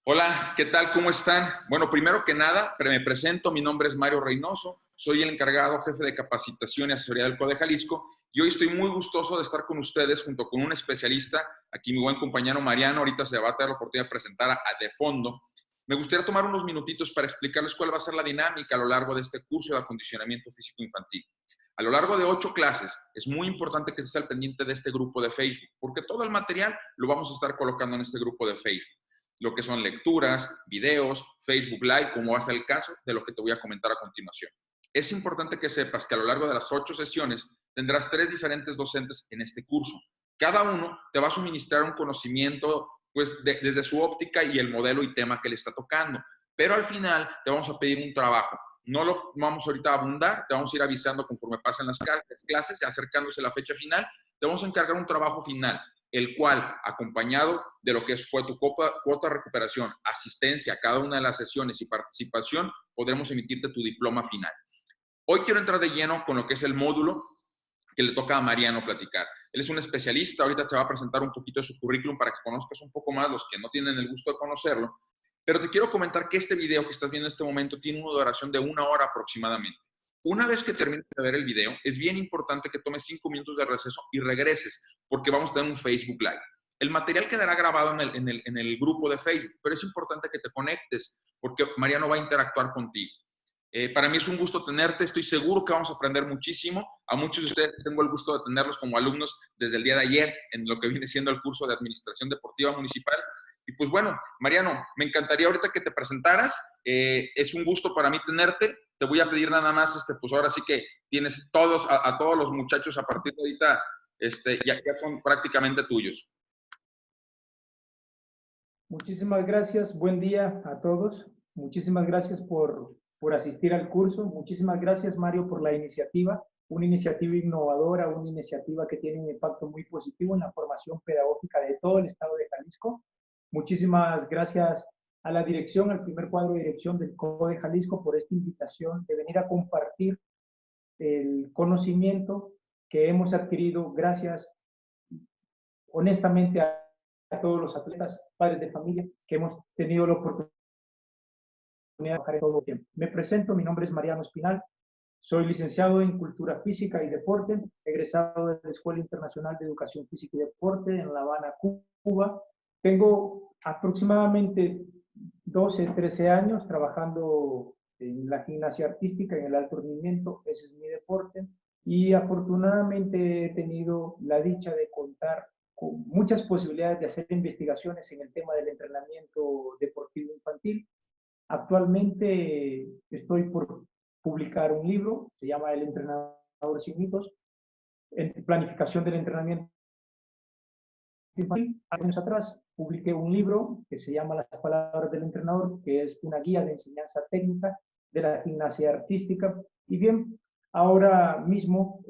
Hola, ¿qué tal? ¿Cómo están? Bueno, primero que nada, me presento, mi nombre es Mario Reynoso, soy el encargado jefe de capacitación y asesoría del CODE Jalisco y hoy estoy muy gustoso de estar con ustedes junto con un especialista, aquí mi buen compañero Mariano, ahorita se va a tener la oportunidad de presentar de fondo. Me gustaría tomar unos minutitos para explicarles cuál va a ser la dinámica a lo largo de este curso de acondicionamiento físico infantil. A lo largo de 8 clases, es muy importante que estés al pendiente de este grupo de Facebook, porque todo el material lo vamos a estar colocando en este grupo de Facebook, lo que son lecturas, videos, Facebook Live, como va a ser el caso de lo que te voy a comentar a continuación. Es importante que sepas que a lo largo de las 8 sesiones tendrás 3 diferentes docentes en este curso. Cada uno te va a suministrar un conocimiento pues, desde su óptica y el modelo y tema que le está tocando. Pero al final te vamos a pedir un trabajo. No lo vamos ahorita a abundar, te vamos a ir avisando conforme pasen las clases, acercándose a la fecha final, te vamos a encargar un trabajo final, el cual, acompañado de lo que fue tu cuota de recuperación, asistencia a cada una de las sesiones y participación, podremos emitirte tu diploma final. Hoy quiero entrar de lleno con lo que es el módulo que le toca a Mariano platicar. Él es un especialista, ahorita te va a presentar un poquito de su currículum para que conozcas un poco más los que no tienen el gusto de conocerlo, pero te quiero comentar que este video que estás viendo en este momento tiene una duración de 1 hora aproximadamente. Una vez que termines de ver el video, es bien importante que tomes 5 minutos de receso y regreses, porque vamos a tener un Facebook Live. El material quedará grabado en el grupo de Facebook, pero es importante que te conectes, porque Mariano va a interactuar contigo. Para mí es un gusto tenerte, estoy seguro que vamos a aprender muchísimo. A muchos de ustedes tengo el gusto de tenerlos como alumnos desde el día de ayer en lo que viene siendo el curso de Administración Deportiva Municipal. Y pues bueno, Mariano, me encantaría ahorita que te presentaras. Es un gusto para mí tenerte. Te voy a pedir nada más, pues ahora sí que tienes a todos los muchachos a partir de ahorita, ya son prácticamente tuyos. Muchísimas gracias, buen día a todos. Muchísimas gracias por asistir al curso. Muchísimas gracias, Mario, por la iniciativa. Una iniciativa innovadora, una iniciativa que tiene un impacto muy positivo en la formación pedagógica de todo el estado de Jalisco. Muchísimas gracias a la dirección, al primer cuadro de dirección del CODE Jalisco por esta invitación de venir a compartir el conocimiento que hemos adquirido gracias honestamente a todos los atletas, padres de familia, que hemos tenido la oportunidad de trabajar en todo el tiempo. Me presento, mi nombre es Mariano Espinal, soy licenciado en Cultura Física y Deporte, egresado de la Escuela Internacional de Educación Física y Deporte en La Habana, Cuba. Tengo aproximadamente 12, 13 años trabajando en la gimnasia artística, en el alto rendimiento, ese es mi deporte, y afortunadamente he tenido la dicha de contar con muchas posibilidades de hacer investigaciones en el tema del entrenamiento deportivo infantil. Actualmente estoy por publicar un libro, se llama El entrenador sin mitos, en planificación del entrenamiento infantil. Años atrás publiqué un libro que se llama Las palabras del entrenador, que es una guía de enseñanza técnica de la gimnasia artística. Y bien, ahora mismo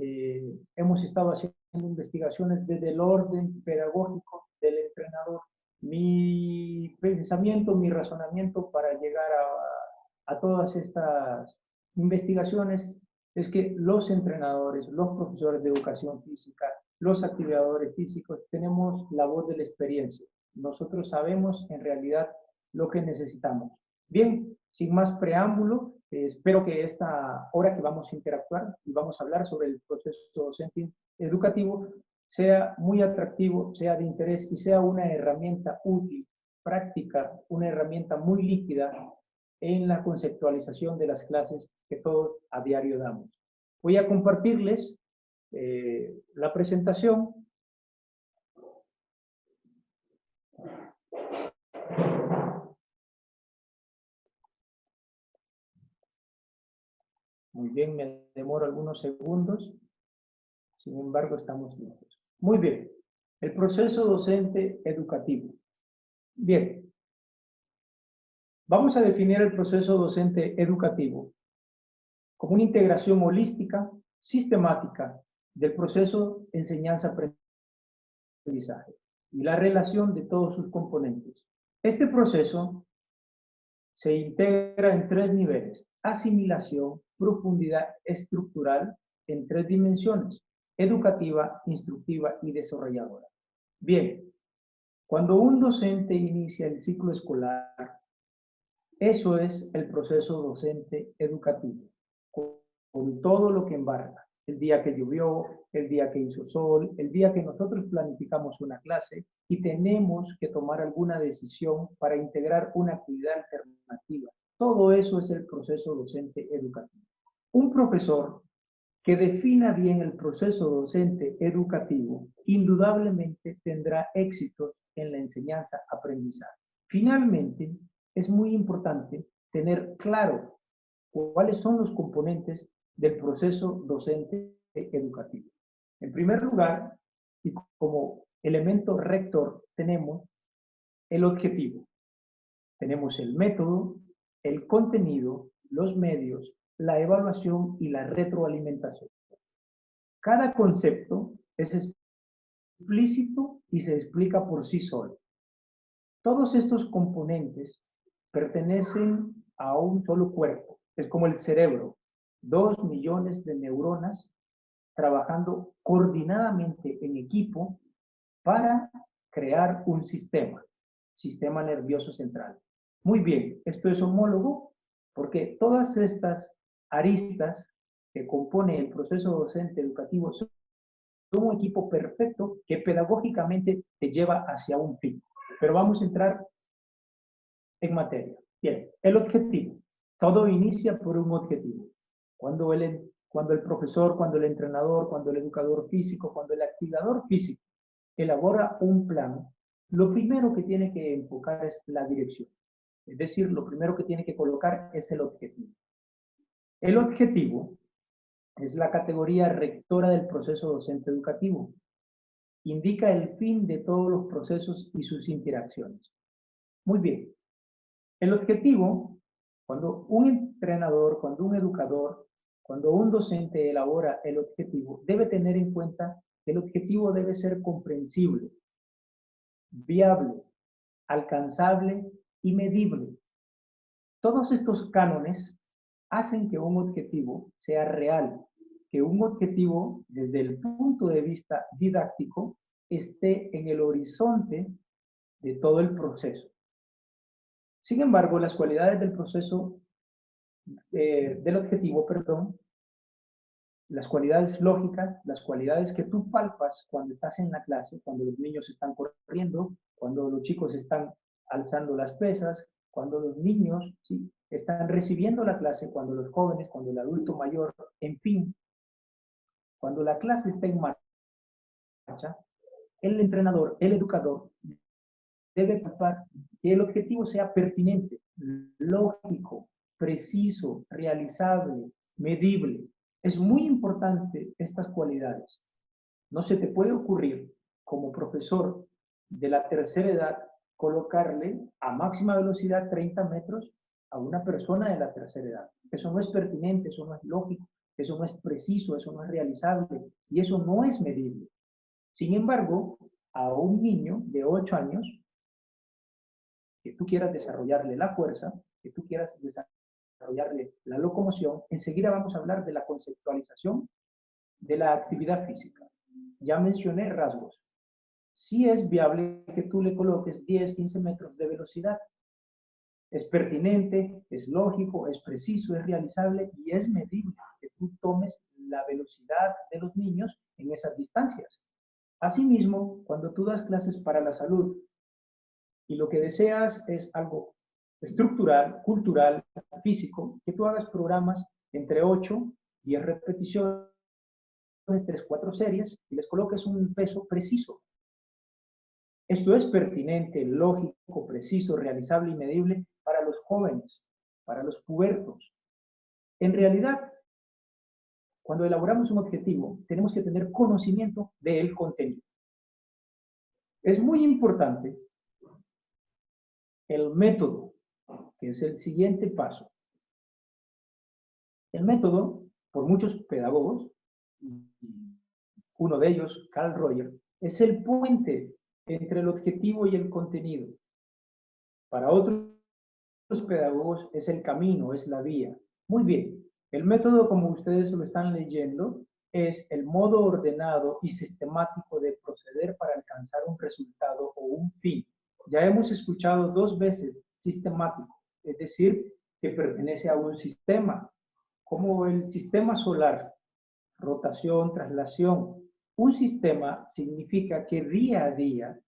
hemos estado haciendo investigaciones desde el orden pedagógico del entrenador. Mi pensamiento, mi razonamiento para llegar a todas estas investigaciones es que los entrenadores, los profesores de educación física, los activadores físicos, tenemos la voz de la experiencia. Nosotros sabemos en realidad lo que necesitamos. Bien, sin más preámbulo, espero que esta hora que vamos a interactuar y vamos a hablar sobre el proceso docente educativo sea muy atractivo, sea de interés y sea una herramienta útil, práctica, una herramienta muy líquida en la conceptualización de las clases que todos a diario damos. Voy a compartirles la presentación. Muy bien, me demoro algunos segundos. Sin embargo, estamos listos. Muy bien. El proceso docente educativo. Bien. Vamos a definir el proceso docente educativo como una integración holística, sistemática del proceso enseñanza-aprendizaje y la relación de todos sus componentes. Este proceso se integra en 3 niveles: asimilación, profundidad estructural en 3 dimensiones: educativa, instructiva y desarrolladora. Bien, Cuando un docente inicia el ciclo escolar, eso es el proceso docente educativo, con todo lo que embarca. El día que llovió, el día que hizo sol, el día que nosotros planificamos una clase y tenemos que tomar alguna decisión para integrar una actividad alternativa. Todo eso es el proceso docente educativo. Un profesor que defina bien el proceso docente educativo, indudablemente tendrá éxito en la enseñanza-aprendizaje. Finalmente, es muy importante tener claro cuáles son los componentes del proceso docente educativo. En primer lugar, y como elemento rector, tenemos el objetivo. Tenemos el método, el contenido, los medios, la evaluación y la retroalimentación. Cada concepto es explícito y se explica por sí solo. Todos estos componentes pertenecen a un solo cuerpo. Es como el cerebro. 2 millones de neuronas trabajando coordinadamente en equipo para crear un sistema nervioso central. Muy bien, esto es homólogo porque todas estas aristas que compone el proceso docente educativo son un equipo perfecto que pedagógicamente te lleva hacia un fin. Pero vamos a entrar en materia. Bien, el objetivo. Todo inicia por un objetivo. Cuando el profesor, cuando el entrenador, cuando el educador físico, cuando el activador físico elabora un plan, lo primero que tiene que enfocar es la dirección. Es decir, lo primero que tiene que colocar es el objetivo. El objetivo es la categoría rectora del proceso docente educativo. Indica el fin de todos los procesos y sus interacciones. Muy bien. El objetivo, cuando un entrenador, cuando un educador, cuando un docente elabora el objetivo, debe tener en cuenta que el objetivo debe ser comprensible, viable, alcanzable y medible. Todos estos cánones hacen que un objetivo sea real, que un objetivo desde el punto de vista didáctico esté en el horizonte de todo el proceso. Sin embargo, las cualidades del proceso, del objetivo, perdón, las cualidades lógicas, las cualidades que tú palpas cuando estás en la clase, cuando los niños están corriendo, cuando los chicos están alzando las pesas, cuando los niños, ¿sí?, están recibiendo la clase, cuando los jóvenes, cuando el adulto mayor, en fin, cuando la clase está en marcha, el entrenador, el educador, debe palpar que el objetivo sea pertinente, lógico, preciso, realizable, medible. Es muy importante estas cualidades. No se te puede ocurrir, como profesor de la tercera edad, colocarle a máxima velocidad 30 metros a una persona de la tercera edad. Eso no es pertinente, eso no es lógico, eso no es preciso, eso no es realizable y eso no es medible. Sin embargo, a un niño de 8 años, que tú quieras desarrollarle la fuerza, que tú quieras desarrollarle la locomoción, enseguida vamos a hablar de la conceptualización de la actividad física. Ya mencioné rasgos. Sí es viable que tú le coloques 10, 15 metros de velocidad. Es pertinente, es lógico, es preciso, es realizable y es medible que tú tomes la velocidad de los niños en esas distancias. Asimismo, cuando tú das clases para la salud y lo que deseas es algo estructural, cultural, físico, que tú hagas programas entre 8, 10 repeticiones, 3, 4 series y les coloques un peso preciso. Esto es pertinente, lógico, preciso, realizable y medible para los jóvenes, para los pubertos. En realidad, cuando elaboramos un objetivo, tenemos que tener conocimiento del contenido. Es muy importante el método, que es el siguiente paso. El método, por muchos pedagogos, uno de ellos, Carl Rogers, es el puente entre el objetivo y el contenido. Para otros pedagogos es el camino, es la vía. Muy bien, el método, como ustedes lo están leyendo, es el modo ordenado y sistemático de proceder para alcanzar un resultado o un fin. Ya hemos escuchado 2 veces sistemático, es decir, que pertenece a un sistema, como el sistema solar, rotación, traslación. Un sistema significa que día a día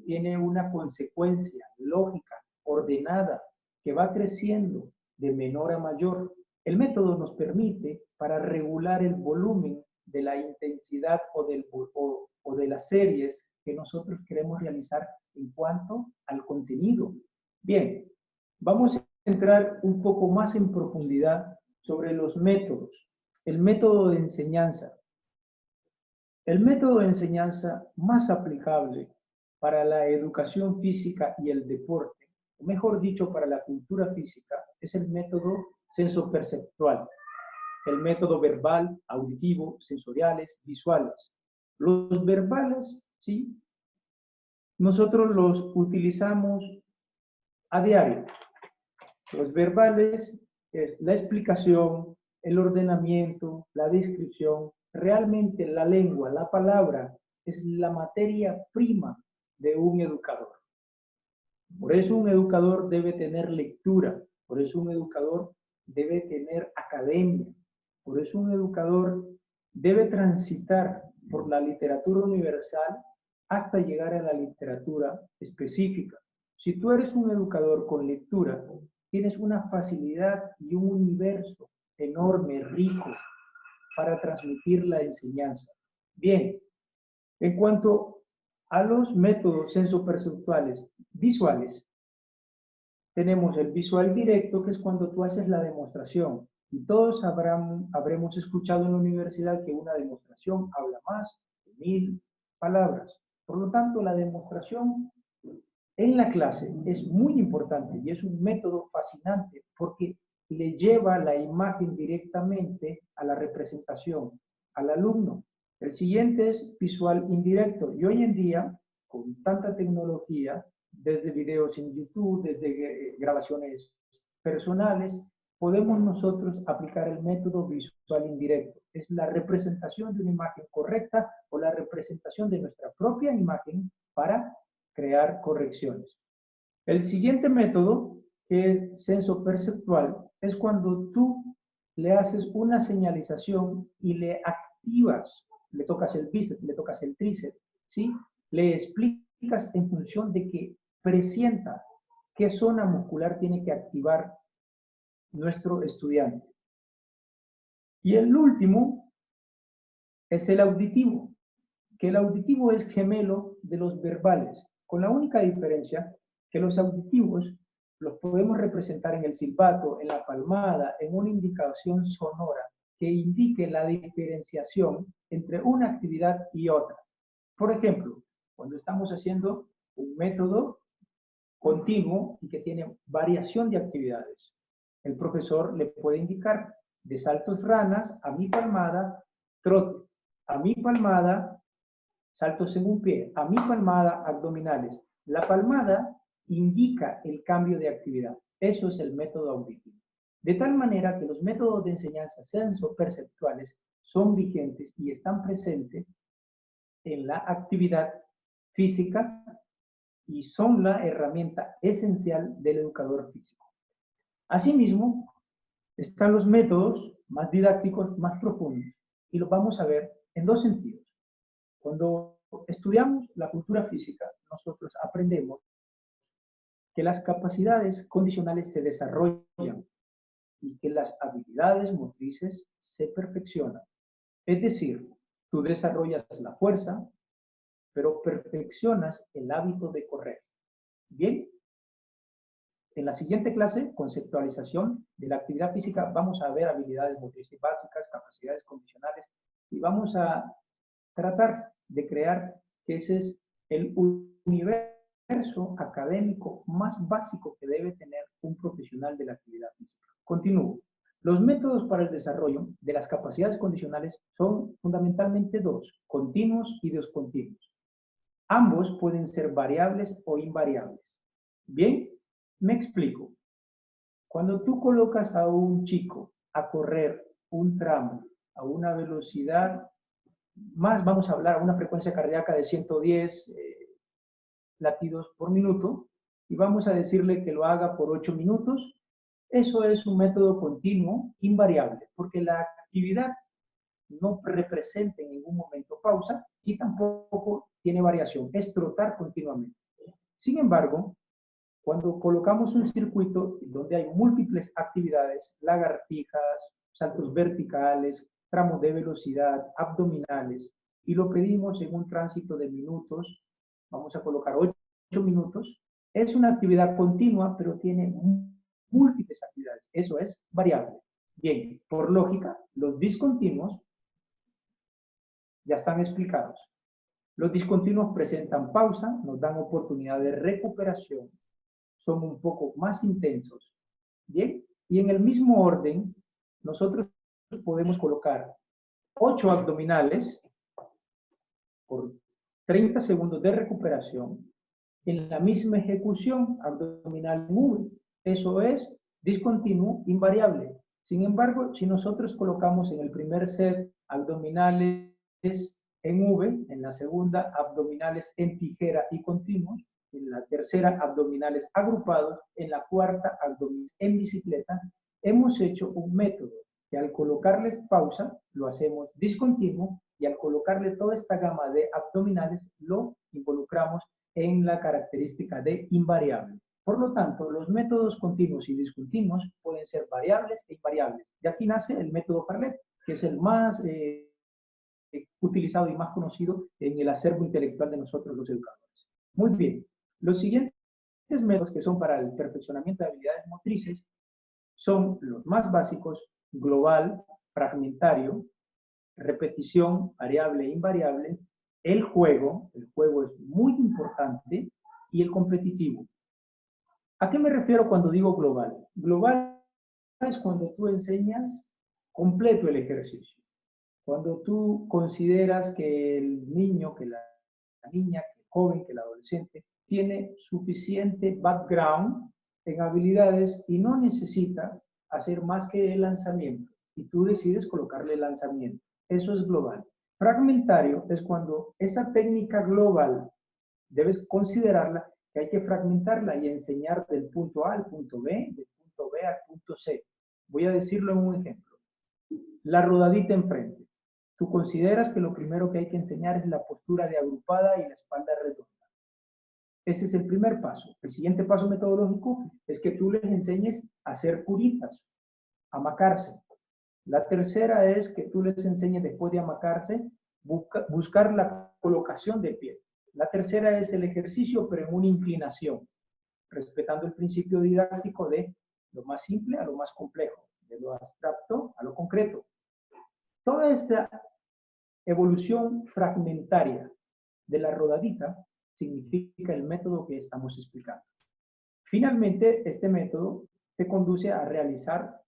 tiene una consecuencia lógica, ordenada, que va creciendo de menor a mayor. El método nos permite para regular el volumen de la intensidad o de las series que nosotros queremos realizar en cuanto al contenido. Bien, vamos a entrar un poco más en profundidad sobre los métodos. El método de enseñanza. El método de enseñanza más aplicable para la educación física y el deporte, o mejor dicho, para la cultura física, es el método sensoperceptual, el método verbal, auditivo, sensoriales, visuales. Los verbales, ¿sí? Nosotros los utilizamos a diario. Los verbales es la explicación, el ordenamiento, la descripción. Realmente la lengua, la palabra, es la materia prima de un educador. Por eso un educador debe tener lectura, por eso un educador debe tener academia, por eso un educador debe transitar por la literatura universal hasta llegar a la literatura específica. Si tú eres un educador con lectura, tienes una facilidad y un universo enorme, rico, para transmitir la enseñanza. Bien, en cuanto a los métodos sensoperceptuales visuales, tenemos el visual directo, que es cuando tú haces la demostración. Y todos habremos escuchado en la universidad que una demostración habla más de 1000 palabras. Por lo tanto, la demostración en la clase es muy importante y es un método fascinante porque le lleva la imagen directamente a la representación, al alumno. El siguiente es visual indirecto. Y hoy en día, con tanta tecnología, desde videos en YouTube, desde grabaciones personales, podemos nosotros aplicar el método visual indirecto. Es la representación de una imagen correcta o la representación de nuestra propia imagen para crear correcciones. El siguiente método, que es sensoperceptual, es cuando tú le haces una señalización y le activas, le tocas el bíceps, le tocas el tríceps, ¿sí? Le explicas en función de que presienta qué zona muscular tiene que activar nuestro estudiante. Y el último es el auditivo, que el auditivo es gemelo de los verbales, con la única diferencia que los auditivos los podemos representar en el silbato, en la palmada, en una indicación sonora que indique la diferenciación entre una actividad y otra. Por ejemplo, cuando estamos haciendo un método continuo y que tiene variación de actividades, el profesor le puede indicar de saltos ranas a mi palmada, trote, a mi palmada, saltos en un pie, a mi palmada, abdominales. La palmada indica el cambio de actividad. Eso es el método auditivo. De tal manera que los métodos de enseñanza sensoperceptuales son vigentes y están presentes en la actividad física y son la herramienta esencial del educador físico. Asimismo, están los métodos más didácticos, más profundos, y los vamos a ver en 2 sentidos. Cuando estudiamos la cultura física, nosotros aprendemos que las capacidades condicionales se desarrollan y que las habilidades motrices se perfeccionan. Es decir, tú desarrollas la fuerza, pero perfeccionas el hábito de correr. Bien, en la siguiente clase, conceptualización de la actividad física, vamos a ver habilidades motrices básicas, capacidades condicionales, y vamos a tratar de crear que ese es el universo académico más básico que debe tener un profesional de la actividad física. Continúo. Los métodos para el desarrollo de las capacidades condicionales son fundamentalmente 2, continuos y discontinuos. Ambos pueden ser variables o invariables. Bien, me explico. Cuando tú colocas a un chico a correr un tramo a una velocidad más vamos a hablar a una frecuencia cardíaca de 110 latidos por minuto y vamos a decirle que lo haga por 8 minutos. Eso es un método continuo, invariable, porque la actividad no representa en ningún momento pausa y tampoco tiene variación, es trotar continuamente. Sin embargo, cuando colocamos un circuito donde hay múltiples actividades, lagartijas, saltos verticales, tramos de velocidad, abdominales, y lo pedimos en un tránsito de minutos, vamos a colocar 8 minutos, es una actividad continua, pero tiene múltiples actividades. Eso es variable. Bien, por lógica, los discontinuos ya están explicados. Los discontinuos presentan pausa, nos dan oportunidad de recuperación, son un poco más intensos. Bien, y en el mismo orden, nosotros podemos colocar 8 abdominales por 30 segundos de recuperación en la misma ejecución abdominal en V. Eso es discontinuo invariable. Sin embargo, si nosotros colocamos en el primer set abdominales en V, en la segunda abdominales en tijera y continuos, en la tercera abdominales agrupados, en la cuarta abdominales en bicicleta, hemos hecho un método que al colocarles pausa lo hacemos discontinuo y al colocarle toda esta gama de abdominales lo involucramos en la característica de invariable. Por lo tanto, los métodos continuos y discontinuos pueden ser variables e invariables. De aquí nace el método Parlet, que es el más utilizado y más conocido en el acervo intelectual de nosotros los educadores. Muy bien, los siguientes métodos que son para el perfeccionamiento de habilidades motrices son los más básicos: global, fragmentario, repetición, variable e invariable, el juego es muy importante, y el competitivo. ¿A qué me refiero cuando digo global? Global es cuando tú enseñas completo el ejercicio. Cuando tú consideras que el niño, que la niña, que el joven, que el adolescente tiene suficiente background en habilidades y no necesita hacer más que el lanzamiento, y tú decides colocarle el lanzamiento. Eso es global. Fragmentario es cuando esa técnica global debes considerarla, que hay que fragmentarla y enseñar del punto A al punto B, del punto B al punto C. Voy a decirlo en un ejemplo. La rodadita enfrente. Tú consideras que lo primero que hay que enseñar es la postura de agrupada y la espalda redonda. Ese es el primer paso. El siguiente paso metodológico es que tú les enseñes a hacer curitas, a amacarse. La tercera es que tú les enseñes, después de amacarse, buscar la colocación del pie. La tercera es el ejercicio, pero en una inclinación, respetando el principio didáctico de lo más simple a lo más complejo, de lo abstracto a lo concreto. Toda esta evolución fragmentaria de la rodadita significa el método que estamos explicando. Finalmente, este método te conduce a realizar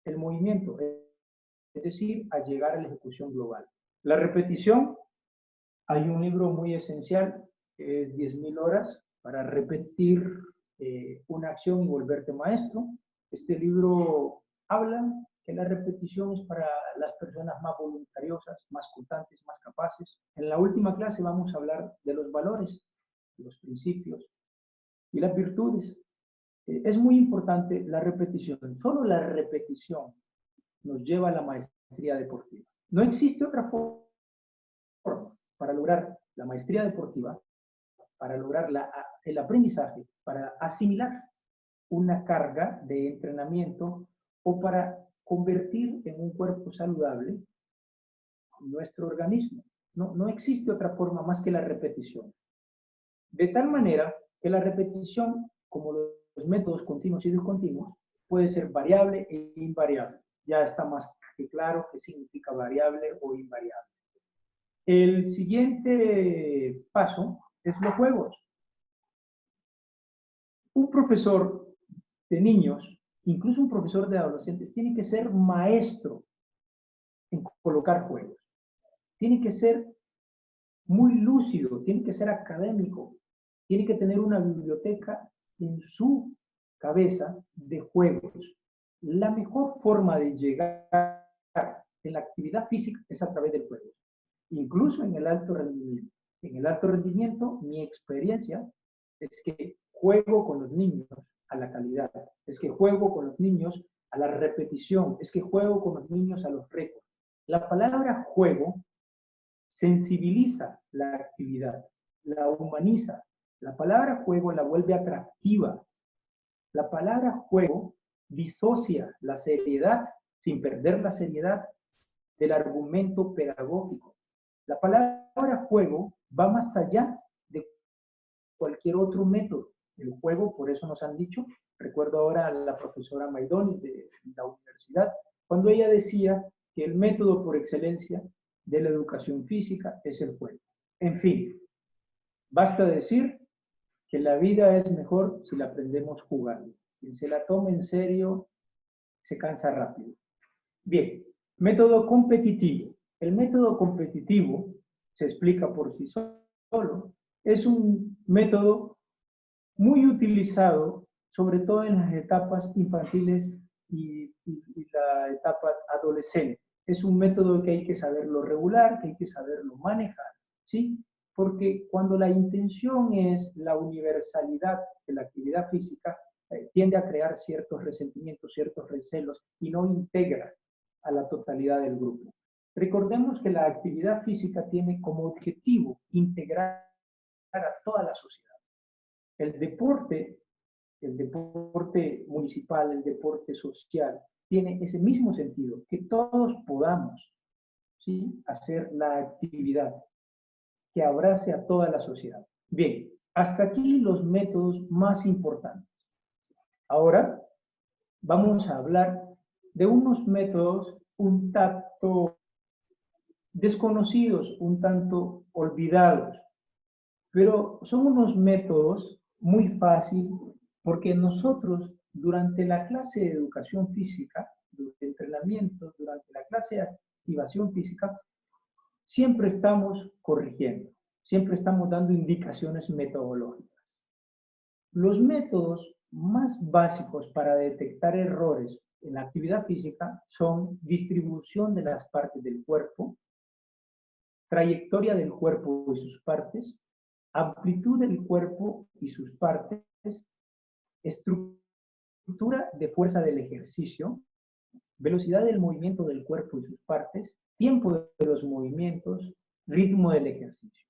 el movimiento, es decir, a llegar a la ejecución global. La repetición, hay un libro muy esencial, que es 10.000 horas para repetir una acción y volverte maestro. Este libro habla que la repetición es para las personas más voluntariosas, más constantes, más capaces. En la última clase vamos a hablar de los valores, los principios y las virtudes. Es muy importante la repetición. Solo la repetición nos lleva a la maestría deportiva. No existe otra forma para lograr la maestría deportiva, para lograr el aprendizaje, para asimilar una carga de entrenamiento o para convertir en un cuerpo saludable nuestro organismo. No existe otra forma más que la repetición. De tal manera que la repetición, como los métodos continuos y discontinuos, puede ser variable e invariable. Ya está más que claro qué significa variable o invariable. El siguiente paso es los juegos. Un profesor de niños, incluso un profesor de adolescentes, tiene que ser maestro en colocar juegos. Tiene que ser muy lúcido, tiene que ser académico, tiene que tener una biblioteca en su cabeza de juegos. La mejor forma de llegar en la actividad física es a través del juego. incluso en el alto rendimiento. En el alto rendimiento, mi experiencia es que juego con los niños a la calidad, es que juego con los niños a la repetición, es que juego con los niños a los récords. La palabra juego sensibiliza la actividad, la humaniza. La palabra juego la vuelve atractiva. La palabra juego disocia la seriedad, sin perder la seriedad, del argumento pedagógico. La palabra juego va más allá de cualquier otro método. El juego, por eso nos han dicho, recuerdo ahora a la profesora Maidoni de la universidad, cuando ella decía que el método por excelencia de la educación física es el juego. En fin, basta decir que la vida es mejor si la aprendemos jugando. Quien se la tome en serio se cansa rápido. Bien, método competitivo. El método competitivo se explica por sí solo. Es un método muy utilizado, sobre todo en las etapas infantiles y la etapa adolescente. Es un método que hay que saberlo regular, que hay que saberlo manejar, ¿sí? Porque cuando la intención es la universalidad de la actividad física, tiende a crear ciertos resentimientos, ciertos recelos y no integra a la totalidad del grupo. Recordemos que la actividad física tiene como objetivo integrar a toda la sociedad. El deporte municipal, el deporte social, tiene ese mismo sentido, que todos podamos, ¿sí?, hacer la actividad que abrace a toda la sociedad. Bien, hasta aquí los métodos más importantes. Ahora vamos a hablar de unos métodos un tanto desconocidos, un tanto olvidados, pero son unos métodos muy fáciles porque nosotros durante la clase de educación física, durante entrenamiento, durante la clase de activación física, siempre estamos corrigiendo, siempre estamos dando indicaciones metodológicas. Los métodos más básicos para detectar errores en la actividad física son distribución de las partes del cuerpo, trayectoria del cuerpo y sus partes, amplitud del cuerpo y sus partes, estructura de fuerza del ejercicio, velocidad del movimiento del cuerpo y sus partes, tiempo de los movimientos, ritmo del ejercicio.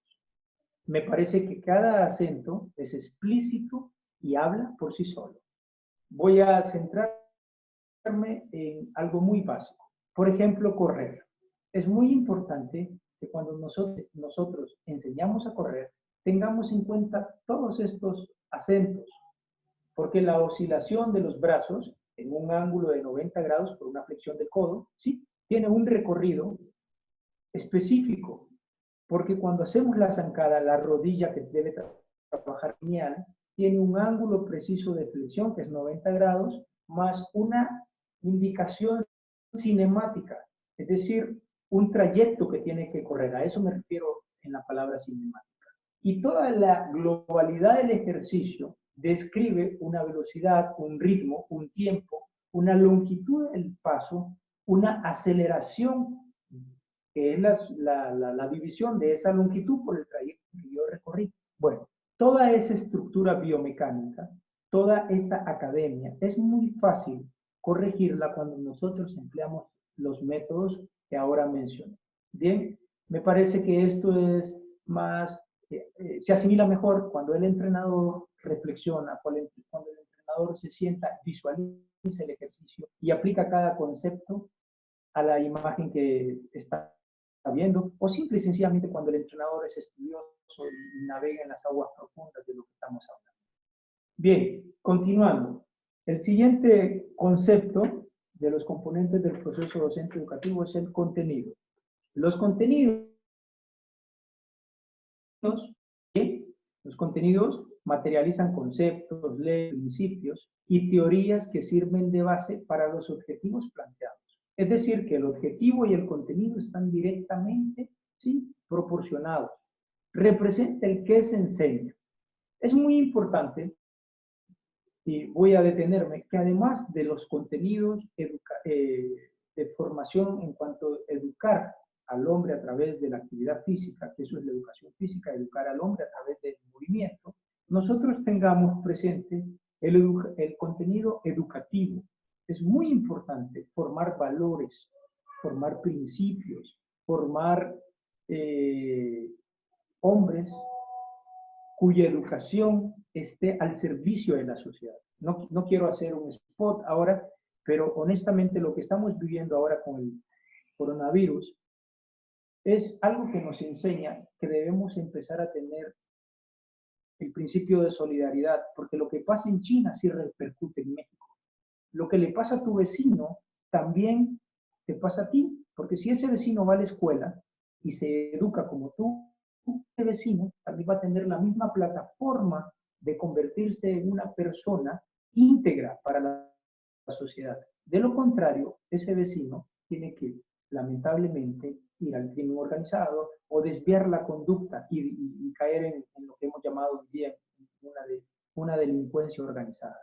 Me parece que cada acento es explícito y habla por sí solo. Voy a centrarme en algo muy básico. Por ejemplo, correr. Es muy importante que cuando nosotros enseñamos a correr, tengamos en cuenta todos estos acentos, porque la oscilación de los brazos en un ángulo de 90 grados por una flexión de codo, ¿sí?, tiene un recorrido específico, porque cuando hacemos la zancada, la rodilla que debe trabajar lineal, tiene un ángulo preciso de flexión, que es 90 grados, más una indicación cinemática, es decir, un trayecto que tiene que correr. A eso me refiero en la palabra cinemática. Y toda la globalidad del ejercicio describe una velocidad, un ritmo, un tiempo, una longitud del paso, una aceleración, que es la división de esa longitud por el trayecto que yo recorrí. Bueno, toda esa estructura biomecánica, toda esa academia, es muy fácil corregirla cuando nosotros empleamos los métodos que ahora mencioné. Bien, me parece que esto es más, se asimila mejor cuando el entrenador reflexiona, cuando el entrenador se sienta, visualiza el ejercicio y aplica cada concepto a la imagen que está viendo, o simple y sencillamente cuando el entrenador es estudioso y navega en las aguas profundas de lo que estamos hablando. Bien, continuando. El siguiente concepto de los componentes del proceso docente educativo es el contenido. Los contenidos materializan conceptos, leyes, principios y teorías que sirven de base para los objetivos planteados. Es decir, que el objetivo y el contenido están directamente, ¿sí?, proporcionados. Representa el que se enseña. Es muy importante, y voy a detenerme, que además de los contenidos de formación en cuanto a educar al hombre a través de la actividad física, que eso es la educación física, educar al hombre a través del movimiento, nosotros tengamos presente el contenido educativo. Es muy importante formar valores, formar principios, formar hombres cuya educación esté al servicio de la sociedad. No quiero hacer un spot ahora, pero honestamente lo que estamos viviendo ahora con el coronavirus es algo que nos enseña que debemos empezar a tener el principio de solidaridad, porque lo que pasa en China sí repercute en México. Lo que le pasa a tu vecino también te pasa a ti, porque si ese vecino va a la escuela y se educa como tú, ese vecino también va a tener la misma plataforma de convertirse en una persona íntegra para la sociedad. De lo contrario, ese vecino tiene que, lamentablemente, ir al crimen organizado o desviar la conducta y caer en lo que hemos llamado hoy día una delincuencia organizada.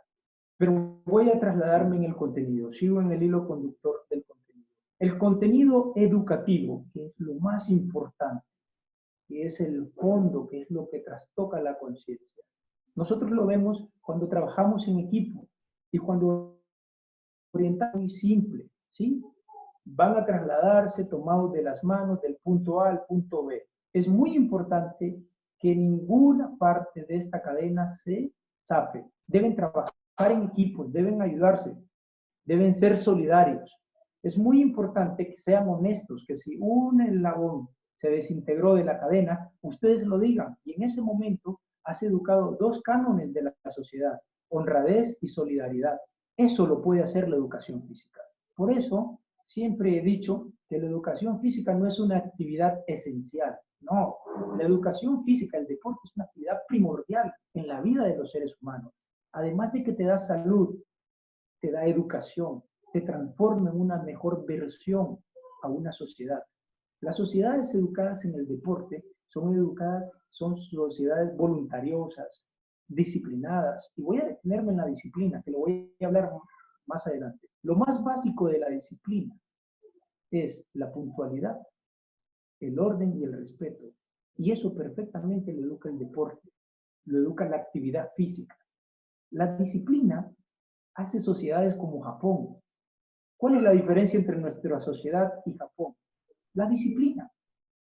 Pero voy a trasladarme en el contenido, sigo en el hilo conductor del contenido. El contenido educativo, que es lo más importante, que es el fondo, que es lo que trastoca la conciencia. Nosotros lo vemos cuando trabajamos en equipo y cuando orientamos muy simple, ¿sí? Van a trasladarse tomados de las manos del punto A al punto B. Es muy importante que ninguna parte de esta cadena se zape. Deben trabajar en equipos, deben ayudarse, deben ser solidarios. Es muy importante que sean honestos, que si un eslabón se desintegró de la cadena, ustedes lo digan. Y en ese momento has educado dos cánones de la sociedad, honradez y solidaridad. Eso lo puede hacer la educación física. Por eso, siempre he dicho que la educación física no es una actividad esencial. No, la educación física, el deporte es una actividad primordial en la vida de los seres humanos. Además de que te da salud, te da educación, te transforma en una mejor versión a una sociedad. Las sociedades educadas en el deporte son sociedades voluntariosas, disciplinadas. Y voy a detenerme en la disciplina, que lo voy a hablar más adelante. Lo más básico de la disciplina es la puntualidad, el orden y el respeto. Y eso perfectamente lo educa el deporte, lo educa la actividad física. La disciplina hace sociedades como Japón. ¿Cuál es la diferencia entre nuestra sociedad y Japón? La disciplina.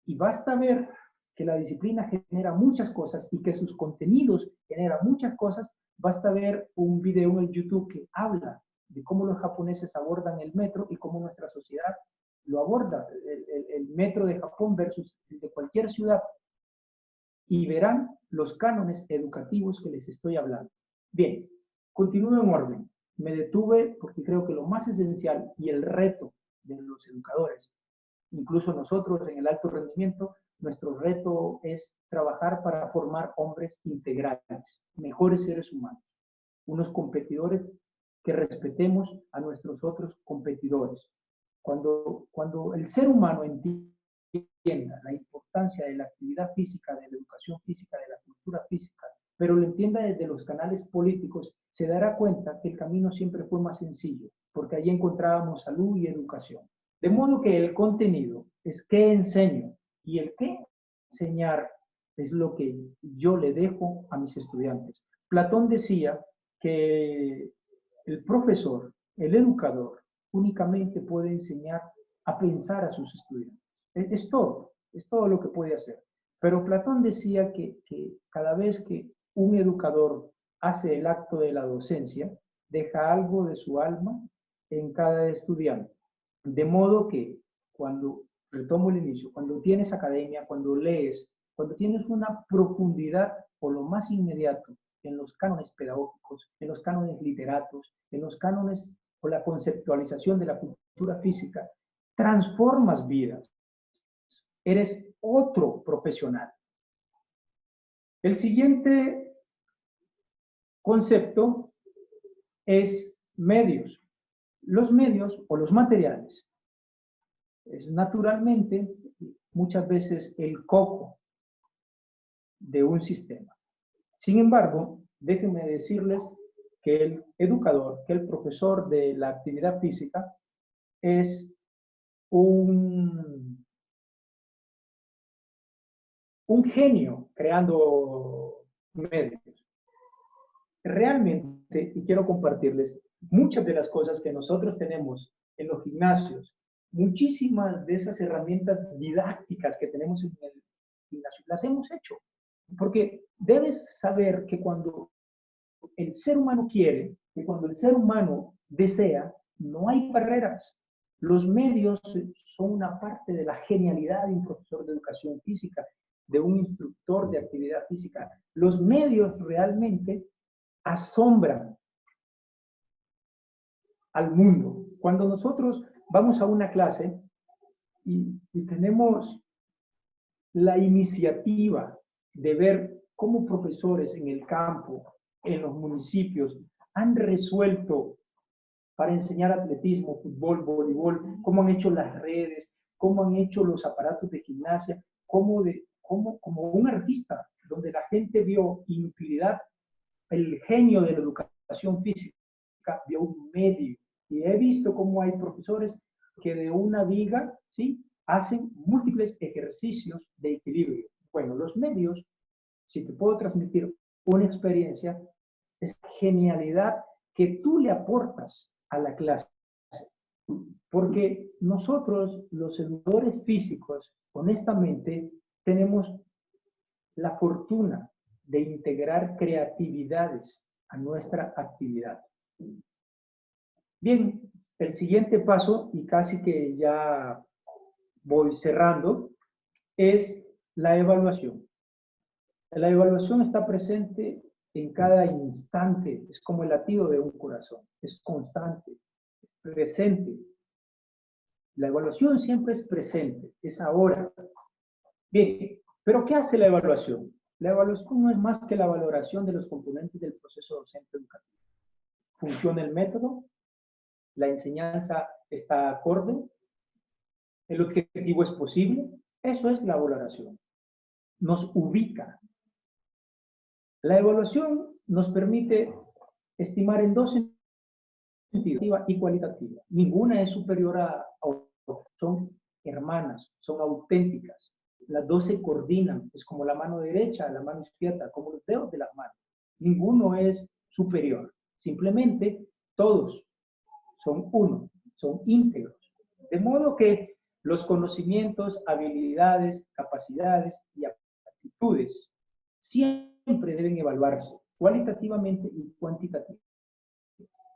Y basta ver que la disciplina genera muchas cosas y que sus contenidos generan muchas cosas. Basta ver un video en YouTube que habla de cómo los japoneses abordan el metro y cómo nuestra sociedad lo aborda, el metro de Japón versus el de cualquier ciudad. Y verán los cánones educativos que les estoy hablando. Bien, continúo en orden. Me detuve porque creo que lo más esencial y el reto de los educadores, incluso nosotros en el alto rendimiento, nuestro reto es trabajar para formar hombres integrales, mejores seres humanos, unos competidores que respetemos a nuestros otros competidores. Cuando el ser humano entienda la importancia de la actividad física, de la educación física, de la cultura física, pero lo entienda desde los canales políticos, se dará cuenta que el camino siempre fue más sencillo, porque allí encontrábamos salud y educación. De modo que el contenido es qué enseño y el qué enseñar es lo que yo le dejo a mis estudiantes. Platón decía que el profesor, el educador, únicamente puede enseñar a pensar a sus estudiantes. Es todo lo que puede hacer. Pero Platón decía que cada vez que un educador hace el acto de la docencia, deja algo de su alma en cada estudiante. De modo que cuando, retomo el inicio, cuando tienes academia, cuando lees, cuando tienes una profundidad o lo más inmediato en los cánones pedagógicos, en los cánones literatos, en los cánones o la conceptualización de la cultura física, transformas vidas. Eres otro profesional. El siguiente concepto es medios. Los medios o los materiales es naturalmente muchas veces el coco de un sistema. Sin embargo, déjenme decirles que el educador, que el profesor de la actividad física es un un genio creando medios. Realmente, y quiero compartirles, muchas de las cosas que nosotros tenemos en los gimnasios, muchísimas de esas herramientas didácticas que tenemos en el gimnasio, las hemos hecho. Porque debes saber que cuando el ser humano quiere, que cuando el ser humano desea, no hay barreras. Los medios son una parte de la genialidad de un profesor de educación física, de un instructor de actividad física. Los medios realmente asombran al mundo. Cuando nosotros vamos a una clase y tenemos la iniciativa de ver cómo profesores en el campo, en los municipios, han resuelto para enseñar atletismo, fútbol, voleibol, cómo han hecho las redes, cómo han hecho los aparatos de gimnasia, como un artista, donde la gente vio inutilidad, el genio de la educación física vio un medio. Y he visto cómo hay profesores que de una viga, ¿sí?, hacen múltiples ejercicios de equilibrio. Bueno, los medios, si te puedo transmitir una experiencia, es genialidad que tú le aportas a la clase. Porque nosotros, los educadores físicos, honestamente, tenemos la fortuna de integrar creatividades a nuestra actividad. Bien, el siguiente paso, y casi que ya voy cerrando, es la evaluación. La evaluación está presente en cada instante, es como el latido de un corazón, es constante, es presente. La evaluación siempre es presente, es ahora. Bien, pero ¿qué hace la evaluación? La evaluación no es más que la valoración de los componentes del proceso docente educativo. ¿Funciona el método? ¿La enseñanza está acorde? ¿El objetivo es posible? Eso es la valoración. Nos ubica. La evaluación nos permite estimar en dos sentidos, cuantitativa y cualitativa. Ninguna es superior a otra. Son hermanas, son auténticas. Las dos se coordinan. Es como la mano derecha, la mano izquierda, como los dedos de las manos. Ninguno es superior. Simplemente todos son uno, son íntegros. De modo que los conocimientos, habilidades, capacidades y aptitudes siempre deben evaluarse cualitativamente y cuantitativamente.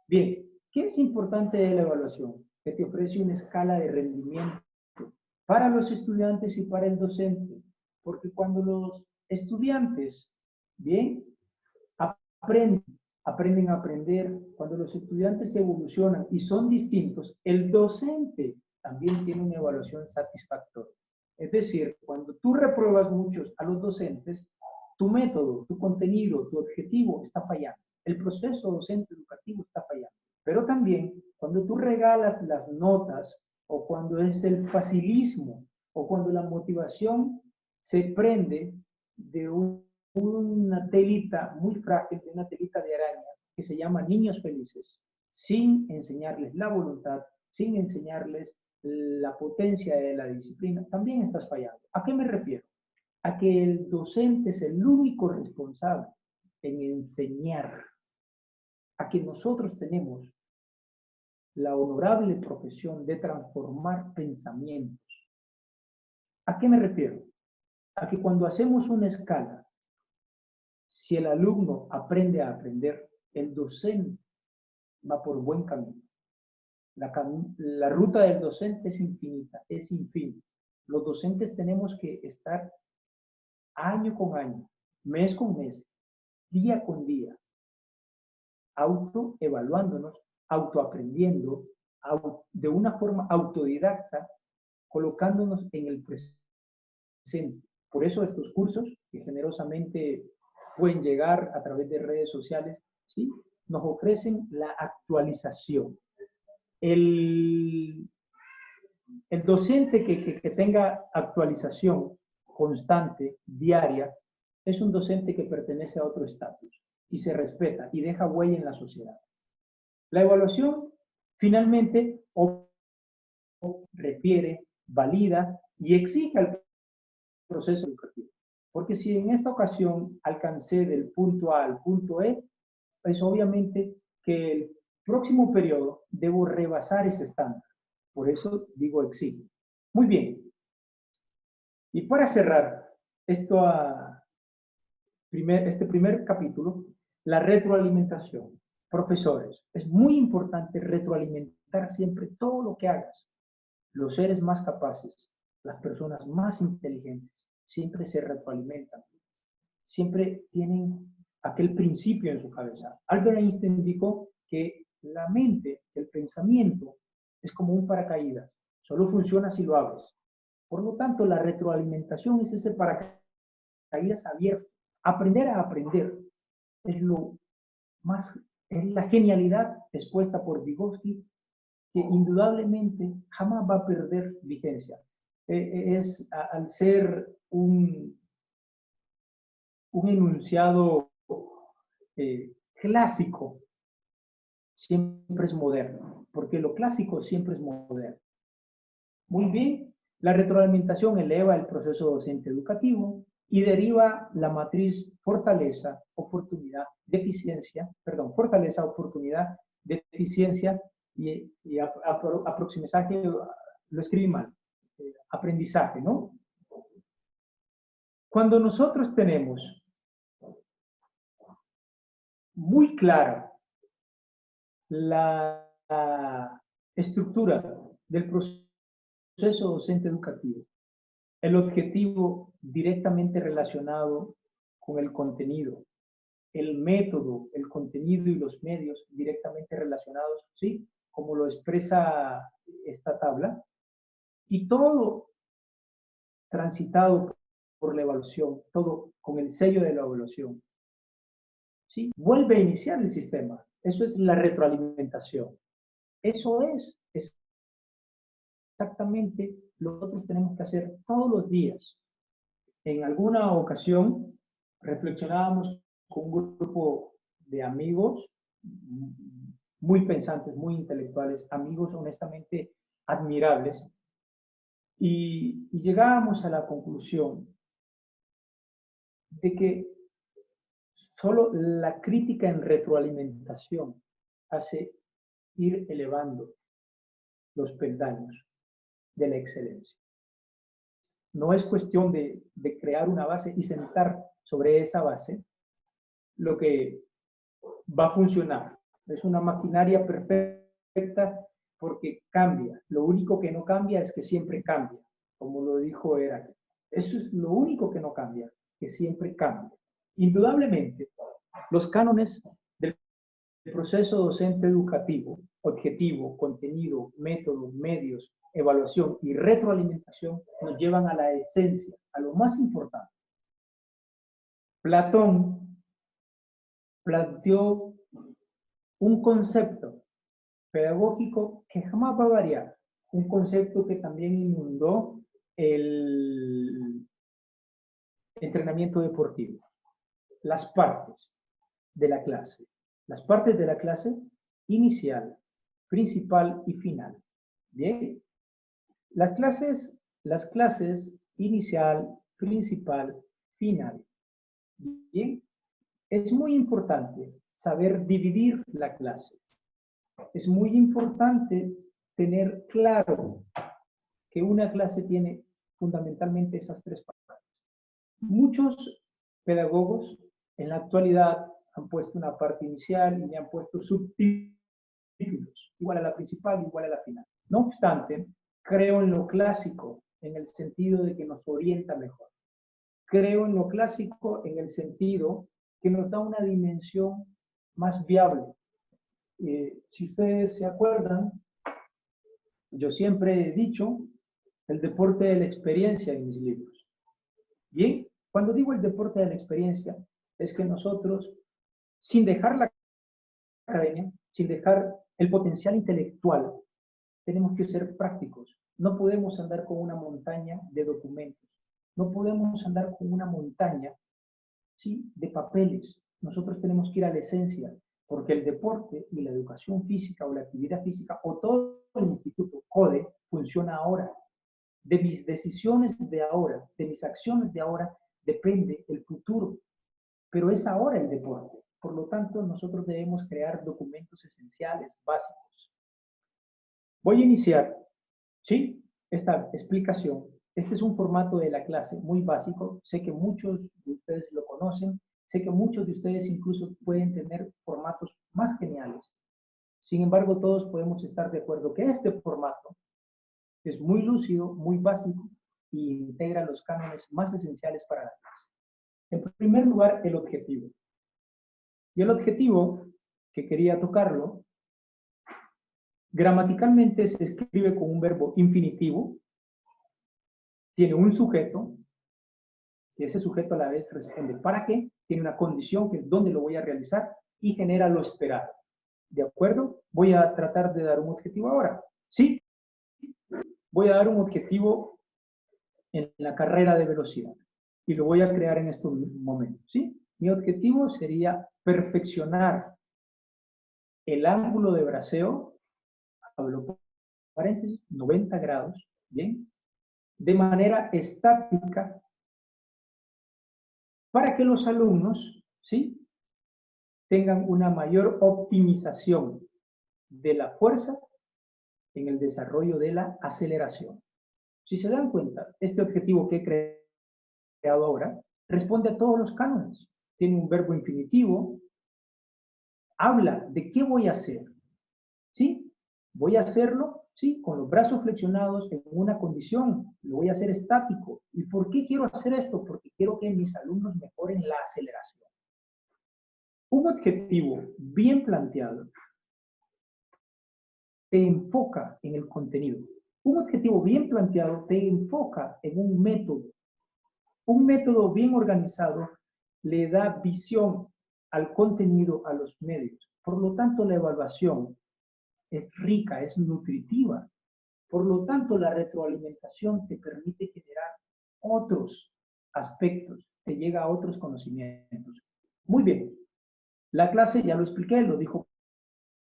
Bien, ¿qué es importante de la evaluación? Que te ofrece una escala de rendimiento para los estudiantes y para el docente. Porque cuando los estudiantes, bien, aprenden a aprender, cuando los estudiantes evolucionan y son distintos, el docente también tiene una evaluación satisfactoria. Es decir, cuando tú repruebas muchos a los docentes, tu método, tu contenido, tu objetivo está fallando. El proceso docente educativo está fallando. Pero también cuando tú regalas las notas o cuando es el facilismo o cuando la motivación se prende de una telita muy frágil, de una telita de araña que se llama niños felices, sin enseñarles la voluntad, sin enseñarles la potencia de la disciplina, también estás fallando. ¿A qué me refiero? A que el docente es el único responsable en enseñar, a que nosotros tenemos la honorable profesión de transformar pensamientos. ¿A qué me refiero? A que cuando hacemos una escala, si el alumno aprende a aprender, el docente va por buen camino. La ruta del docente es infinita, es sin fin. Los docentes tenemos que estar año con año, mes con mes, día con día, autoevaluándonos, autoaprendiendo, de una forma autodidacta, colocándonos en el presente. Por eso estos cursos, que generosamente pueden llegar a través de redes sociales, ¿sí?, nos ofrecen la actualización. El docente que tenga actualización constante, diaria, es un docente que pertenece a otro estatus y se respeta y deja huella en la sociedad. La evaluación finalmente refiere, valida y exige al proceso educativo. Porque si en esta ocasión alcancé del punto A al punto E, pues obviamente que el próximo periodo debo rebasar ese estándar. Por eso digo exige. Muy bien. Y para cerrar este primer capítulo, la retroalimentación. Profesores, es muy importante retroalimentar siempre todo lo que hagas. Los seres más capaces, las personas más inteligentes, siempre se retroalimentan. Siempre tienen aquel principio en su cabeza. Albert Einstein indicó que la mente, el pensamiento, es como un paracaídas. Solo funciona si lo abres. Por lo tanto, la retroalimentación es ese paracaídas abierto. Aprender a aprender es es la genialidad expuesta por Vygotsky, que indudablemente jamás va a perder vigencia. Al ser un enunciado clásico, siempre es moderno, porque lo clásico siempre es moderno. Muy bien, la retroalimentación eleva el proceso docente educativo y deriva la matriz fortaleza, oportunidad, deficiencia, perdón, fortaleza, oportunidad, deficiencia y aproximaje, lo escribí mal, aprendizaje, ¿no? Cuando nosotros tenemos muy clara la estructura del proceso docente educativo, el objetivo directamente relacionado con el contenido, el método, el contenido y los medios directamente relacionados, ¿sí? Como lo expresa esta tabla, y todo transitado por la evaluación, todo con el sello de la evaluación, ¿sí? Vuelve a iniciar el sistema. Eso es la retroalimentación. Eso es exactamente lo que nosotros tenemos que hacer todos los días. En alguna ocasión reflexionábamos con un grupo de amigos muy pensantes, muy intelectuales, amigos honestamente admirables, y llegábamos a la conclusión de que solo la crítica en retroalimentación hace ir elevando los peldaños de la excelencia. No es cuestión de crear una base y sentar sobre esa base lo que va a funcionar. Es una maquinaria perfecta porque cambia. Lo único que no cambia es que siempre cambia, como lo dijo Heráclito. Eso es lo único que no cambia, que siempre cambia. Indudablemente, los cánones del proceso docente educativo, objetivo, contenido, método, medios, evaluación y retroalimentación nos llevan a la esencia, a lo más importante. Platón planteó un concepto pedagógico que jamás va a variar, un concepto que también inundó el entrenamiento deportivo, las partes de la clase. Las partes de la clase inicial, principal y final. Bien, las clases inicial, principal, final. Bien, es muy importante saber dividir la clase. Es muy importante tener claro que una clase tiene fundamentalmente esas tres partes. Muchos pedagogos en la actualidad han puesto una parte inicial y le han puesto subtítulos, igual a la principal, igual a la final. No obstante, creo en lo clásico, en el sentido de que nos orienta mejor. Creo en lo clásico en el sentido que nos da una dimensión más viable. Si ustedes se acuerdan, yo siempre he dicho el deporte de la experiencia en mis libros. Bien, cuando digo el deporte de la experiencia, es que nosotros, sin dejar la academia, sin dejar el potencial intelectual, tenemos que ser prácticos. No podemos andar con una montaña de documentos. No podemos andar con una montaña, ¿sí?, de papeles. Nosotros tenemos que ir a la esencia, porque el deporte y la educación física o la actividad física o todo el instituto CODE funciona ahora. De mis decisiones de ahora, de mis acciones de ahora, depende el futuro, pero es ahora el deporte. Por lo tanto, nosotros debemos crear documentos esenciales, básicos. Voy a iniciar, ¿sí?, esta explicación. Este es un formato de la clase muy básico. Sé que muchos de ustedes lo conocen. Sé que muchos de ustedes incluso pueden tener formatos más geniales. Sin embargo, todos podemos estar de acuerdo que este formato es muy lúcido, muy básico y integra los cánones más esenciales para la clase. En primer lugar, el objetivo. Y el objetivo, que quería tocarlo, gramaticalmente se escribe con un verbo infinitivo, tiene un sujeto, y ese sujeto a la vez responde ¿para qué? Tiene una condición, que es dónde lo voy a realizar, y genera lo esperado. ¿De acuerdo? Voy a tratar de dar un objetivo ahora. ¿Sí? Voy a dar un objetivo en la carrera de velocidad, y lo voy a crear en estos momentos. ¿Sí? Mi objetivo sería perfeccionar el ángulo de braceo, abro paréntesis, 90 grados, ¿bien?, de manera estática, para que los alumnos, ¿sí?, tengan una mayor optimización de la fuerza en el desarrollo de la aceleración. Si se dan cuenta, este objetivo que he creado ahora responde a todos los cánones. Tiene un verbo infinitivo, habla de qué voy a hacer, ¿sí? Voy a hacerlo, ¿sí?, con los brazos flexionados en una condición. Lo voy a hacer estático. ¿Y por qué quiero hacer esto? Porque quiero que mis alumnos mejoren la aceleración. Un objetivo bien planteado te enfoca en el contenido. Un objetivo bien planteado te enfoca en un método. Un método bien organizado le da visión al contenido, a los medios. Por lo tanto, la evaluación es rica, es nutritiva. Por lo tanto, la retroalimentación te permite generar otros aspectos, te llega a otros conocimientos. Muy bien. La clase, ya lo expliqué, lo dijo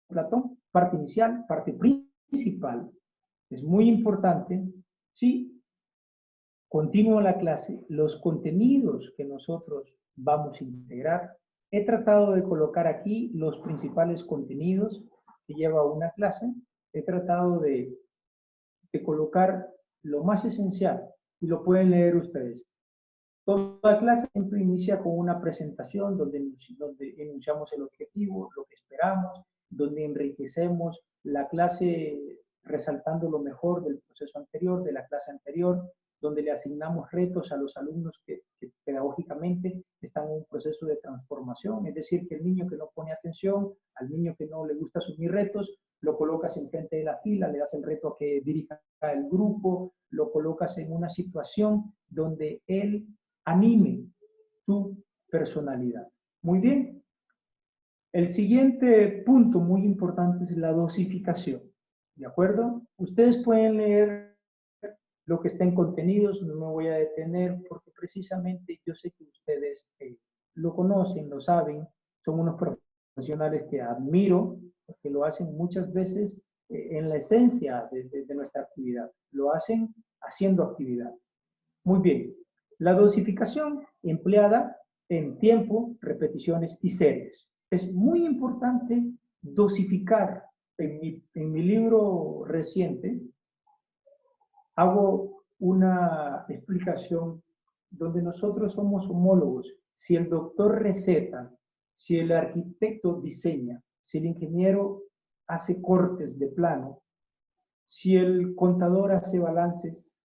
Platón, parte inicial, parte principal. Es muy importante, ¿sí? Continúo la clase, los contenidos que nosotros vamos a integrar. He tratado de colocar aquí los principales contenidos que lleva una clase. He tratado de colocar lo más esencial, y lo pueden leer ustedes. Toda clase siempre inicia con una presentación donde enunciamos el objetivo, lo que esperamos, donde enriquecemos la clase resaltando lo mejor del proceso anterior, de la clase anterior, donde le asignamos retos a los alumnos que pedagógicamente están en un proceso de transformación. Es decir, que el niño que no pone atención, al niño que no le gusta asumir retos, lo colocas enfrente de la fila, le das el reto a que dirija el grupo, lo colocas en una situación donde él anime su personalidad. Muy bien. El siguiente punto muy importante es la dosificación. ¿De acuerdo? Ustedes pueden leer lo que está en contenidos, no me voy a detener porque precisamente yo sé que ustedes lo conocen, lo saben, son unos profesionales que admiro, porque lo hacen muchas veces en la esencia de nuestra actividad, lo hacen haciendo actividad. Muy bien, la dosificación empleada en tiempo, repeticiones y series. Es muy importante dosificar. En mi libro reciente hago una explicación donde nosotros somos homólogos. Si el doctor receta, si el arquitecto diseña, si el ingeniero hace cortes de plano, si el contador hace balances,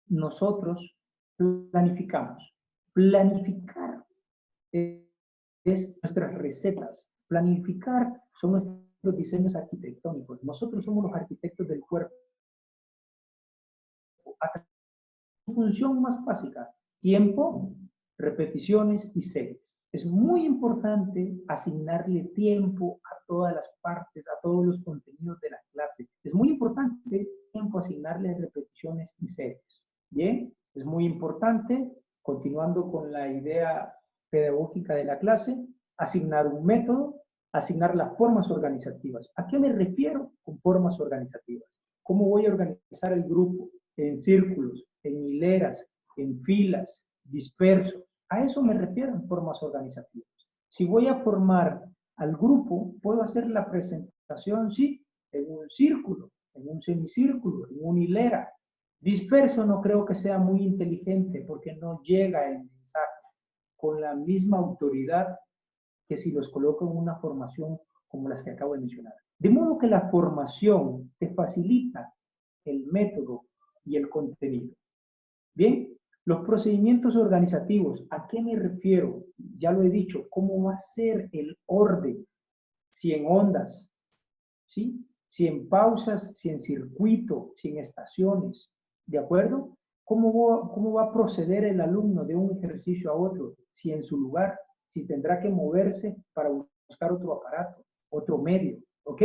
nosotros planificamos. Planificar es nuestras recetas. Planificar son nuestros diseños arquitectónicos. Nosotros somos los arquitectos del cuerpo. Función más básica: tiempo, repeticiones y series. Es muy importante asignarle tiempo a todas las partes, a todos los contenidos de la clase. Es muy importante tiempo asignarle repeticiones y series. Bien, es muy importante, continuando con la idea pedagógica de la clase, asignar un método, asignar las formas organizativas. ¿A qué me refiero con formas organizativas? ¿Cómo voy a organizar el grupo? En círculos, en hileras, en filas, dispersos. A eso me refiero en formas organizativas. Si voy a formar al grupo, puedo hacer la presentación, sí, en un círculo, en un semicírculo, en una hilera. Disperso no creo que sea muy inteligente porque no llega el mensaje con la misma autoridad que si los coloco en una formación como las que acabo de mencionar. De modo que la formación te facilita el método y el contenido. Bien, los procedimientos organizativos, ¿a qué me refiero? Ya lo he dicho, ¿cómo va a ser el orden? Si en ondas, ¿sí? Si en pausas, si en circuito, si en estaciones, ¿de acuerdo? ¿Cómo va a proceder el alumno de un ejercicio a otro? Si en su lugar, si tendrá que moverse para buscar otro aparato, otro medio, ¿ok?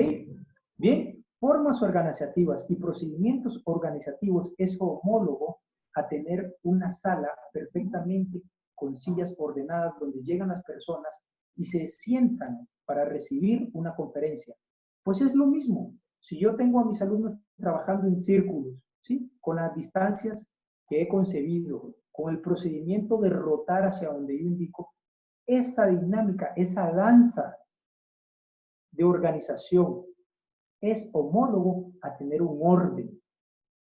Bien, formas organizativas y procedimientos organizativos es homólogo a tener una sala perfectamente con sillas ordenadas donde llegan las personas y se sientan para recibir una conferencia. Pues es lo mismo. Si yo tengo a mis alumnos trabajando en círculos, ¿sí? Con las distancias que he concebido, con el procedimiento de rotar hacia donde yo indico, esa dinámica, esa danza de organización es homólogo a tener un orden.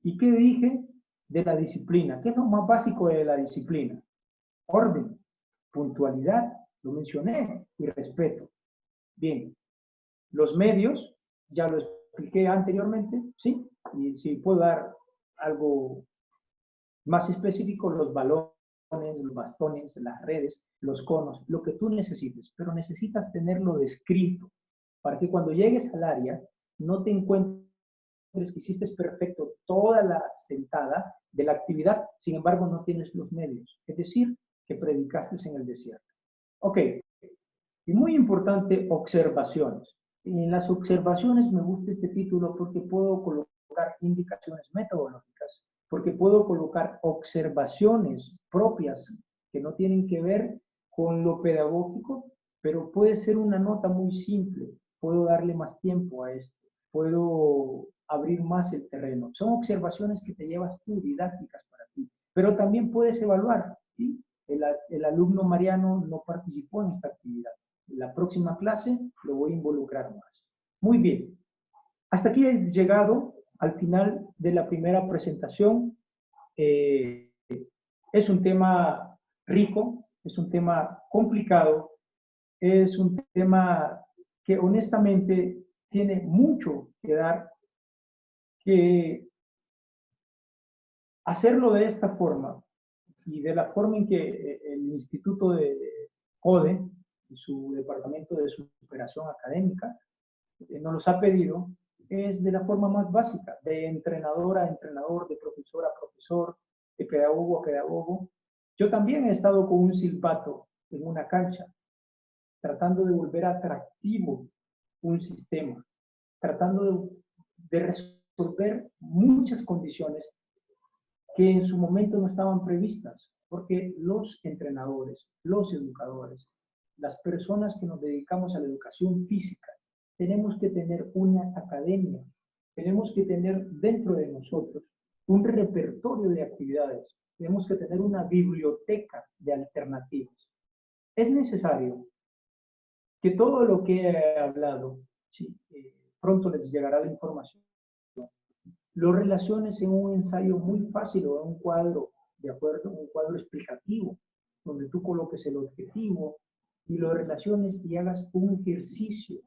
¿Y qué dije de la disciplina? ¿Qué es lo más básico de la disciplina? Orden, puntualidad, lo mencioné, y respeto. Bien, los medios, ya lo expliqué anteriormente, ¿sí? Y si puedo dar algo más específico, los balones, los bastones, las redes, los conos, lo que tú necesites, pero necesitas tenerlo descrito para que cuando llegues al área no te encuentres que hiciste perfecto toda la sentada de la actividad, sin embargo no tienes los medios, es decir, que predicaste en el desierto. Ok, y muy importante, observaciones. En las observaciones me gusta este título porque puedo colocar indicaciones metodológicas, porque puedo colocar observaciones propias que no tienen que ver con lo pedagógico, pero puede ser una nota muy simple. Puedo darle más tiempo a esto, puedo abrir más el terreno. Son observaciones que te llevas tú, didácticas para ti, pero también puedes evaluar, ¿sí? El alumno Mariano no participó en esta actividad. En la próxima clase lo voy a involucrar más. Muy bien. Hasta aquí he llegado al final de la primera presentación. Es un tema rico, es un tema complicado, es un tema que honestamente tiene mucho que dar, que hacerlo de esta forma y de la forma en que el Instituto de CODE y su departamento de superación académica nos los ha pedido, es de la forma más básica, de entrenador a entrenador, de profesor a profesor, de pedagogo a pedagogo. Yo también he estado con un silbato en una cancha, tratando de volver atractivo un sistema, tratando de resolver muchas condiciones que en su momento no estaban previstas, porque los entrenadores, los educadores, las personas que nos dedicamos a la educación física, tenemos que tener una academia, tenemos que tener dentro de nosotros un repertorio de actividades, tenemos que tener una biblioteca de alternativas. Es necesario que todo lo que he hablado, sí, pronto les llegará la información, lo relaciones en un ensayo muy fácil o en un cuadro, ¿de acuerdo? Un cuadro explicativo, donde tú coloques el objetivo y lo relaciones y hagas un ejercicio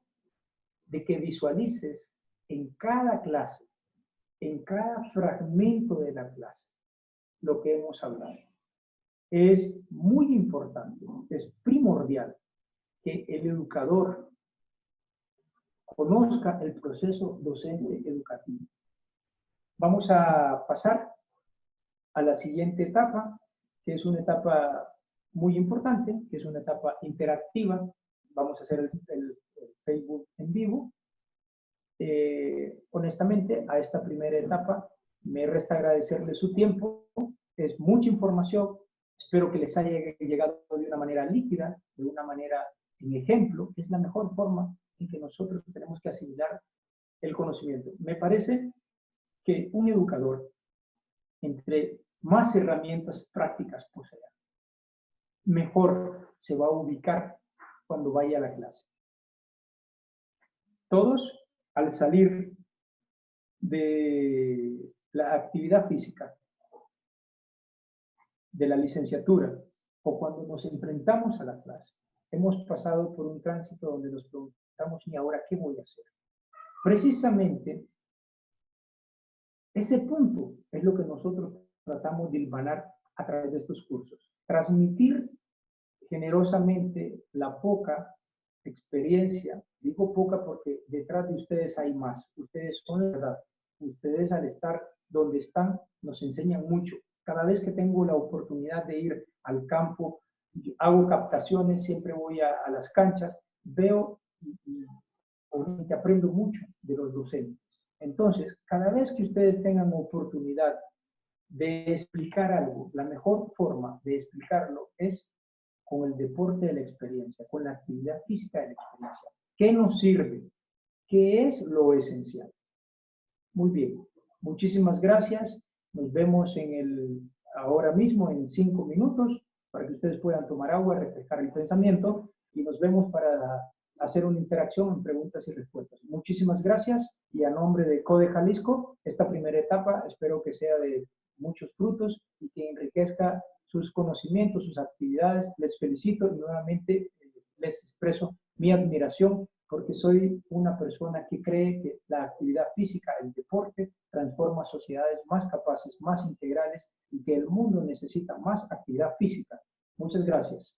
de que visualices en cada clase, en cada fragmento de la clase, lo que hemos hablado. Es muy importante, es primordial que el educador conozca el proceso docente educativo. Vamos a pasar a la siguiente etapa, que es una etapa muy importante, que es una etapa interactiva. Vamos a hacer el Facebook en vivo. Honestamente, a esta primera etapa me resta agradecerle su tiempo. Es mucha información. Espero que les haya llegado de una manera líquida, de una manera en ejemplo, que es la mejor forma en que nosotros tenemos que asimilar el conocimiento. Me parece que un educador, entre más herramientas prácticas posea, mejor se va a ubicar cuando vaya a la clase. Todos, al salir de la actividad física, de la licenciatura, o cuando nos enfrentamos a la clase, hemos pasado por un tránsito donde nos preguntamos, ¿y ahora qué voy a hacer? Precisamente, ese punto es lo que nosotros tratamos de hilvanar a través de estos cursos. Transmitir generosamente la poca experiencia, digo poca porque detrás de ustedes hay más, ustedes son la verdad, ustedes al estar donde están nos enseñan mucho. Cada vez que tengo la oportunidad de ir al campo, hago captaciones, siempre voy a las canchas, veo y obviamente aprendo mucho de los docentes. Entonces, cada vez que ustedes tengan oportunidad de explicar algo, la mejor forma de explicarlo es con el deporte de la experiencia, con la actividad física de la experiencia. ¿Qué nos sirve? ¿Qué es lo esencial? Muy bien, muchísimas gracias. Nos vemos ahora mismo en 5 minutos para que ustedes puedan tomar agua, refrescar el pensamiento y nos vemos para hacer una interacción en preguntas y respuestas. Muchísimas gracias y a nombre de CODE Jalisco, esta primera etapa espero que sea de muchos frutos y que enriquezca sus conocimientos, sus actividades. Les felicito y nuevamente les expreso mi admiración porque soy una persona que cree que la actividad física, el deporte, transforma sociedades más capaces, más integrales y que el mundo necesita más actividad física. Muchas gracias.